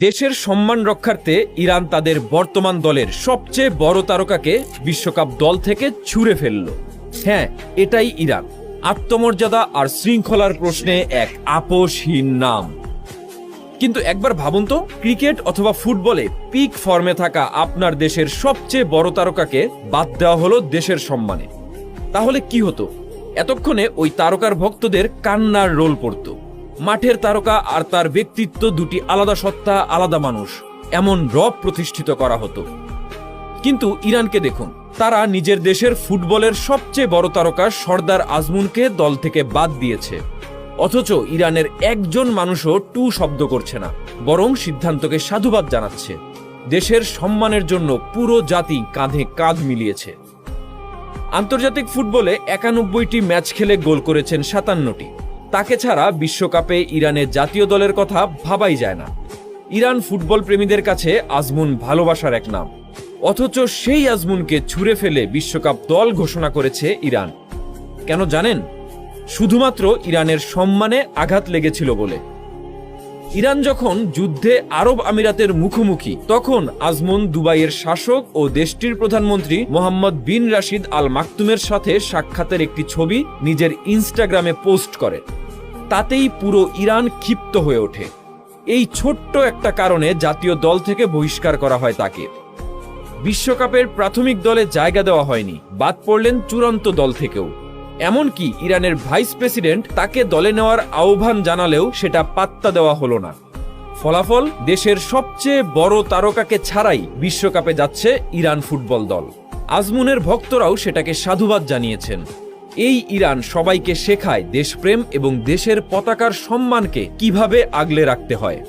দেশের সম্মান রক্ষার্থে ইরান তাদের বর্তমান দলের সবচেয়ে বড় তারকাকে বিশ্বকাপ দল থেকে ছুঁড়ে ফেলল। হ্যাঁ, এটাই ইরান। আত্মমর্যাদা আর শৃঙ্খলার প্রশ্নে এক আপোষহীন নাম। কিন্তু একবার ভাবুন তো, ক্রিকেট অথবা ফুটবলে পিক ফর্মে থাকা আপনার দেশের সবচেয়ে বড় তারকাকে বাদ দেওয়া হলো দেশের সম্মানে। তাহলে কি হতো? এতক্ষণে ওই তারকার ভক্তদের কান্নার রোল পড়তো। মাঠের তারকা আর তার ব্যক্তিত্ব দুটি আলাদা সত্তা, আলাদা মানুষ, এমন রব প্রতিষ্ঠিত করা হতো। কিন্তু ইরানকে দেখুন, তারা নিজের দেশের ফুটবলের সবচেয়ে বড় তারকা সর্দার আজমুনকে দল থেকে বাদ দিয়েছে। অথচ ইরানের একজন মানুষও টু শব্দ করছে না, বরং সিদ্ধান্তকে সাধুবাদ জানাচ্ছে। দেশের সম্মানের জন্য পুরো জাতি কাঁধে কাঁধ মিলিয়েছে। আন্তর্জাতিক ফুটবলে 91টি ম্যাচ খেলে গোল করেছেন 57টি। তাকে ছাড়া বিশ্বকাপে ইরানের জাতীয় দলের কথা ভাবাই যায় না। ইরান ফুটবল প্রেমীদের কাছে আজমুন ভালোবাসার এক নাম। অথচ সেই আজমুনকে ছুঁড়ে ফেলে বিশ্বকাপ দল ঘোষণা করেছে ইরান। কেন জানেন? শুধুমাত্র ইরানের সম্মানে আঘাত লেগেছিল বলে। ইরান যখন যুদ্ধে আরব আমিরাতের মুখোমুখি, তখন আজমুন দুবাইয়ের শাসক ও দেশটির প্রধানমন্ত্রী মোহাম্মদ বিন রাশিদ আল মাকতুমের সাথে সাক্ষাতের একটি ছবি নিজের ইনস্টাগ্রামে পোস্ট করে। তাতেই পুরো ইরান ক্ষিপ্ত হয়ে ওঠে। এই ছোট্ট একটা কারণে জাতীয় দল থেকে বহিষ্কার করা হয় তাকে। বিশ্বকাপের প্রাথমিক দলে জায়গা দেওয়া হয়নি, বাদ পড়লেন চূড়ান্ত দল থেকেও। এমনকি ইরানের ভাইস প্রেসিডেন্ট তাকে দলে নেওয়ার আহ্বান জানালেও সেটা পাত্তা দেওয়া হলো না। ফলাফল, দেশের সবচেয়ে বড় তারকাকে ছাড়াই বিশ্বকাপে যাচ্ছে ইরান ফুটবল দল। আজমুনের ভক্তরাও সেটাকে সাধুবাদ জানিয়েছেন। এই ইরান সবাইকে শেখায় দেশপ্রেম এবং দেশের পতাকার সম্মানকে কিভাবে আগলে রাখতে হয়।